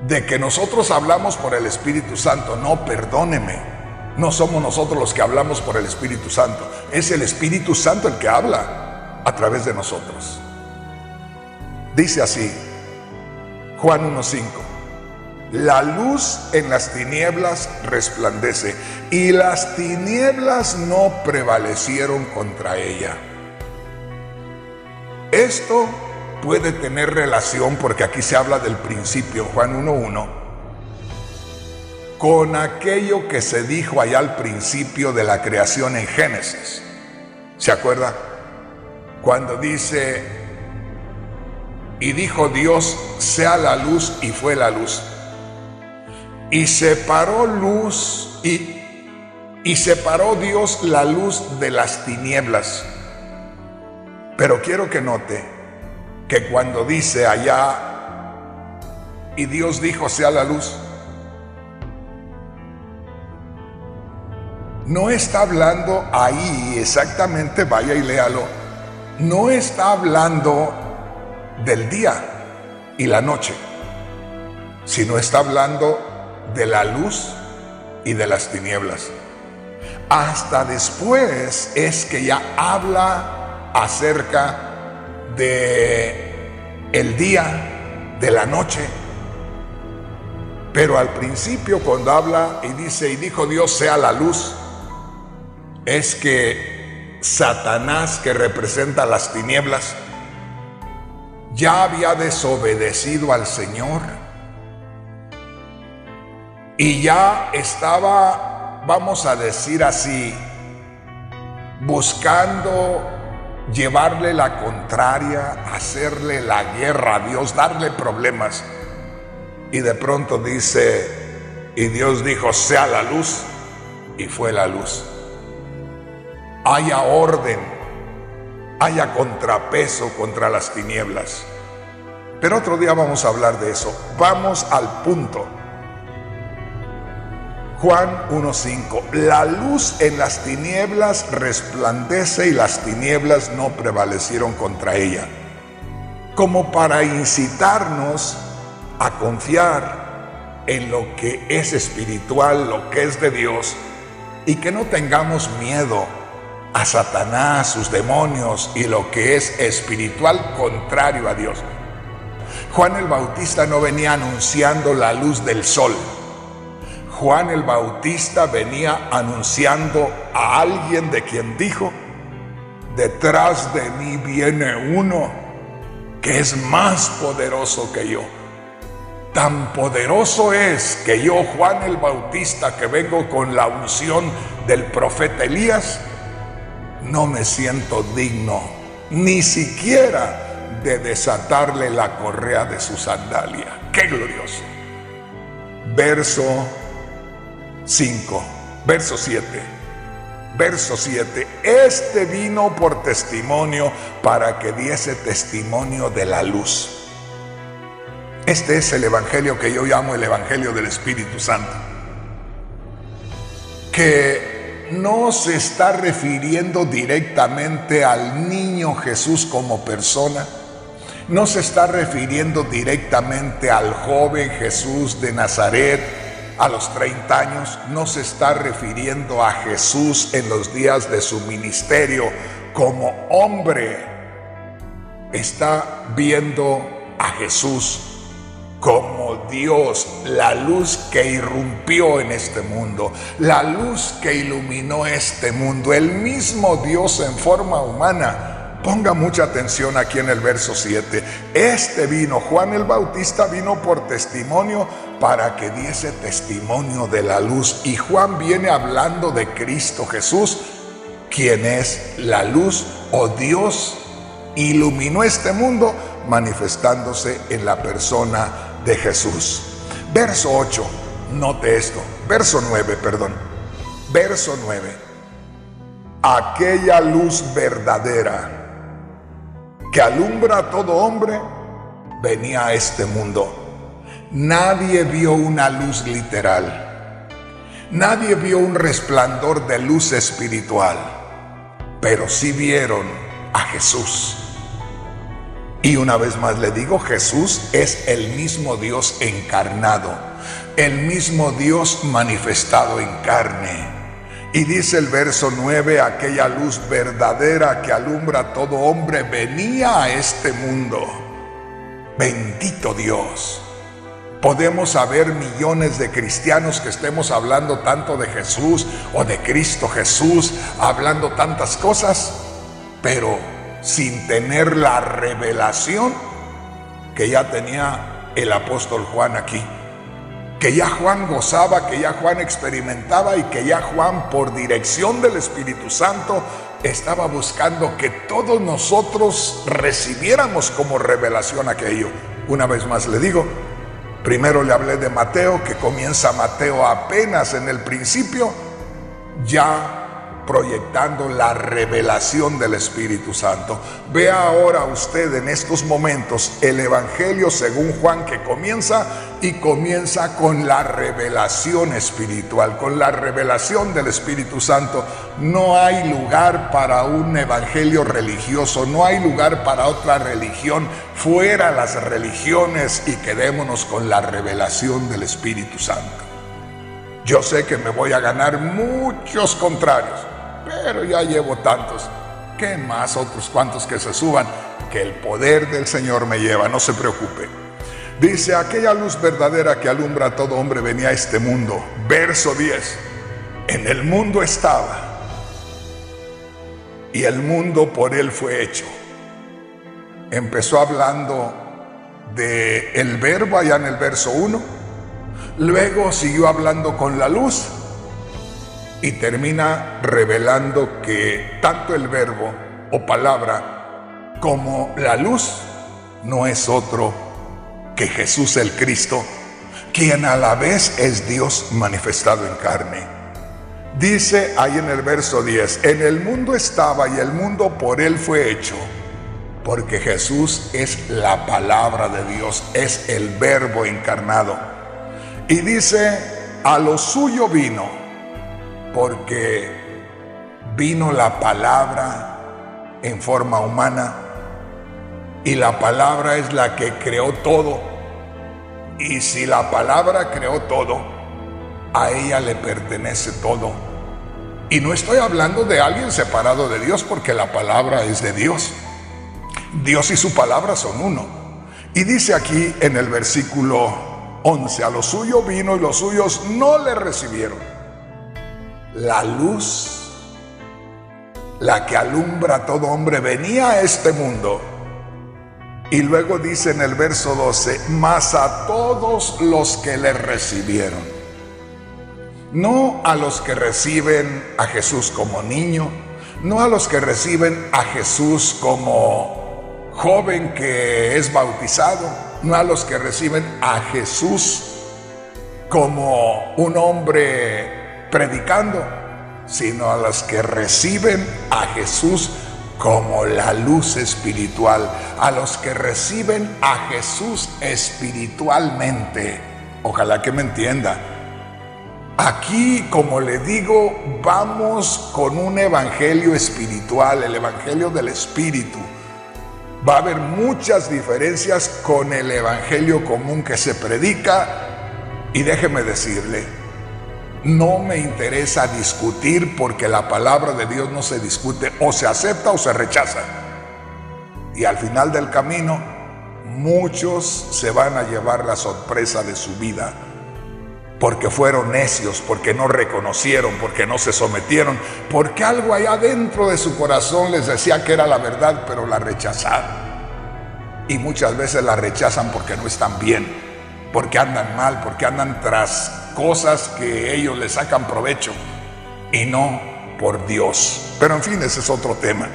Speaker 2: de que nosotros hablamos por el Espíritu Santo. No, perdóneme, no somos nosotros los que hablamos por el Espíritu Santo. Es el Espíritu Santo el que habla a través de nosotros. Dice así, Juan 1:5. La luz en las tinieblas resplandece y las tinieblas no prevalecieron contra ella. Esto puede tener relación, porque aquí se habla del principio, Juan 1:1, con aquello que se dijo allá al principio de la creación en Génesis. ¿Se acuerda? Cuando dice, y dijo Dios, sea la luz, y fue la luz. Y separó luz, y separó Dios la luz de las tinieblas. Pero quiero que note que cuando dice allá, y Dios dijo sea la luz, no está hablando ahí exactamente, vaya y léalo, no está hablando del día y la noche, sino está hablando de la luz y de las tinieblas. Hasta después es que ya habla acerca de el día, de la noche. Pero al principio, cuando habla y dice, y dijo Dios sea la luz, es que Satanás, que representa las tinieblas, ya había desobedecido al Señor y ya estaba, vamos a decir así, buscando llevarle la contraria, hacerle la guerra a Dios, darle problemas. Y de pronto dice, y Dios dijo sea la luz, y fue la luz. Haya orden, haya contrapeso contra las tinieblas. Pero otro día vamos a hablar de eso. Vamos al punto. Juan 1:5. La luz en las tinieblas resplandece y las tinieblas no prevalecieron contra ella. Como para incitarnos a confiar en lo que es espiritual, lo que es de Dios, y que no tengamos miedo a Satanás, sus demonios y lo que es espiritual contrario a Dios. Juan el Bautista no venía anunciando la luz del sol. Juan el Bautista venía anunciando a alguien de quien dijo, detrás de mí viene uno que es más poderoso que yo. Tan poderoso es que yo, Juan el Bautista, que vengo con la unción del profeta Elías, no me siento digno ni siquiera de desatarle la correa de su sandalia. ¡Qué glorioso! verso 5, verso 7. Verso 7, este vino por testimonio para que diese testimonio de la luz. Este es el evangelio que yo llamo el evangelio del Espíritu Santo, que no se está refiriendo directamente al niño Jesús como persona, no se está refiriendo directamente al joven Jesús de Nazaret a los 30 años, no se está refiriendo a Jesús en los días de su ministerio como hombre. Está viendo a Jesús como Dios, la luz que irrumpió en este mundo, la luz que iluminó este mundo, el mismo Dios en forma humana. Ponga mucha atención aquí en el verso 7. Este vino, Juan el Bautista vino por testimonio para que diese testimonio de la luz. Y Juan viene hablando de Cristo Jesús, quien es la luz, o Dios iluminó este mundo manifestándose en la persona de Jesús. Verso 8, note esto. Verso 9, perdón. Verso 9. Aquella luz verdadera que alumbra a todo hombre, venía a este mundo. Nadie vio una luz literal, nadie vio un resplandor de luz espiritual, pero sí vieron a Jesús. Y una vez más le digo, Jesús es el mismo Dios encarnado, el mismo Dios manifestado en carne. Y dice el verso 9, aquella luz verdadera que alumbra a todo hombre venía a este mundo. Bendito Dios. Podemos haber millones de cristianos que estemos hablando tanto de Jesús o de Cristo Jesús, hablando tantas cosas, pero sin tener la revelación que ya tenía el apóstol Juan aquí. Que ya Juan gozaba, que ya Juan experimentaba y que ya Juan, por dirección del Espíritu Santo, estaba buscando que todos nosotros recibiéramos como revelación aquello. Una vez más le digo, primero le hablé de Mateo, que comienza Mateo apenas en el principio, ya proyectando la revelación del Espíritu Santo. Vea ahora usted en estos momentos el Evangelio según Juan, que comienza con la revelación espiritual, con la revelación del Espíritu Santo. No hay lugar para un evangelio religioso, no hay lugar para otra religión. Fuera las religiones y quedémonos con la revelación del Espíritu Santo. Yo sé que me voy a ganar muchos contrarios, pero ya llevo tantos. ¿Qué más? Otros cuantos que se suban, que el poder del Señor me lleva, no se preocupe. Dice, aquella luz verdadera que alumbra a todo hombre venía a este mundo. Verso 10. En el mundo estaba, y el mundo por él fue hecho. Empezó hablando del verbo allá en el verso 1. Luego siguió hablando con la luz y termina revelando que tanto el verbo o palabra como la luz no es otro que Jesús el Cristo, quien a la vez es Dios manifestado en carne. Dice ahí en el verso 10, en el mundo estaba y el mundo por él fue hecho, porque Jesús es la palabra de Dios, es el verbo encarnado. Y dice, a lo suyo vino, porque vino la palabra en forma humana, y la palabra es la que creó todo. Y si la palabra creó todo, a ella le pertenece todo. Y no estoy hablando de alguien separado de Dios, porque la palabra es de Dios. Dios y su palabra son uno. Y dice aquí en el versículo 11, a lo suyo vino y los suyos no le recibieron. La luz, la que alumbra a todo hombre, venía a este mundo. Y luego dice en el verso 12, mas a todos los que le recibieron. No a los que reciben a Jesús como niño, no a los que reciben a Jesús como joven que es bautizado, no a los que reciben a Jesús como un hombre predicando, sino a los que reciben a Jesús como la luz espiritual, a los que reciben a Jesús espiritualmente. Ojalá que me entienda. Aquí, como le digo, vamos con un evangelio espiritual, el evangelio del Espíritu. Va a haber muchas diferencias con el evangelio común que se predica, y déjeme decirle, no me interesa discutir, porque la palabra de Dios no se discute, o se acepta o se rechaza. Y al final del camino, muchos se van a llevar la sorpresa de su vida, porque fueron necios, porque no reconocieron, porque no se sometieron, porque algo allá dentro de su corazón les decía que era la verdad, pero la rechazaron. Y muchas veces la rechazan porque no están bien, porque andan mal, porque andan tras cosas que ellos le sacan provecho, y no por Dios. Pero en fin, ese es otro tema.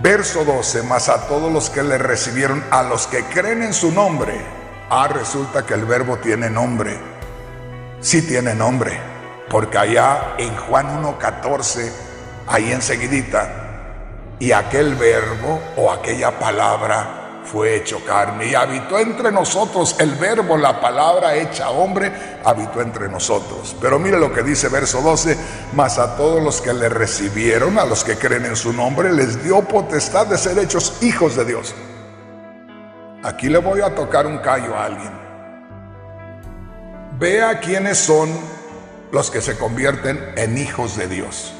Speaker 2: Verso 12, mas a todos los que le recibieron, a los que creen en su nombre. Resulta que el verbo tiene nombre. Sí tiene nombre, porque allá en Juan 1:14, ahí enseguidita, y aquel verbo o aquella palabra fue hecho carne y habitó entre nosotros. El verbo, la palabra hecha hombre, habitó entre nosotros. Pero mire lo que dice verso 12, mas a todos los que le recibieron, a los que creen en su nombre, les dio potestad de ser hechos hijos de Dios. Aquí le voy a tocar un callo a alguien. Vea quiénes son los que se convierten en hijos de Dios.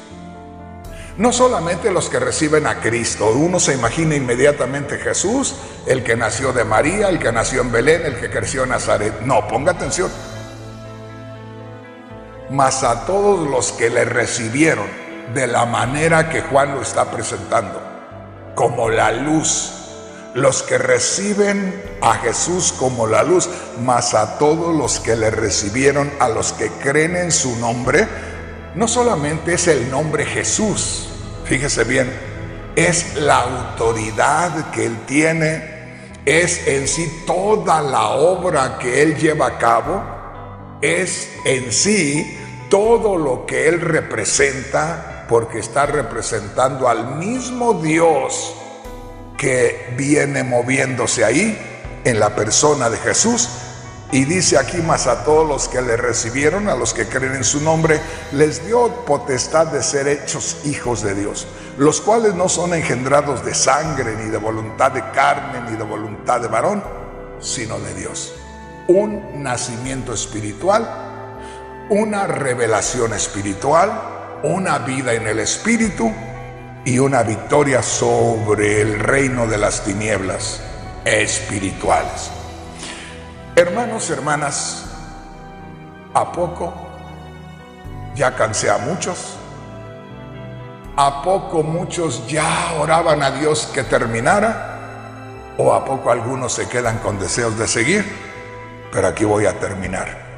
Speaker 2: No solamente los que reciben a Cristo. Uno se imagina inmediatamente Jesús, el que nació de María, el que nació en Belén, el que creció en Nazaret. No, ponga atención. Mas a todos los que le recibieron de la manera que Juan lo está presentando, como la luz, los que reciben a Jesús como la luz, mas a todos los que le recibieron, a los que creen en su nombre. No solamente es el nombre Jesús, fíjese bien, es la autoridad que Él tiene, es en sí toda la obra que Él lleva a cabo, es en sí todo lo que Él representa, porque está representando al mismo Dios que viene moviéndose ahí en la persona de Jesús. Y dice aquí, mas a todos los que le recibieron, a los que creen en su nombre, les dio potestad de ser hechos hijos de Dios, los cuales no son engendrados de sangre, ni de voluntad de carne, ni de voluntad de varón, sino de Dios. Un nacimiento espiritual, una revelación espiritual, una vida en el Espíritu y una victoria sobre el reino de las tinieblas espirituales. Hermanos, hermanas, ¿a poco ya cansé a muchos? ¿A poco muchos ya oraban a Dios que terminara? ¿O a poco algunos se quedan con deseos de seguir? Pero aquí voy a terminar.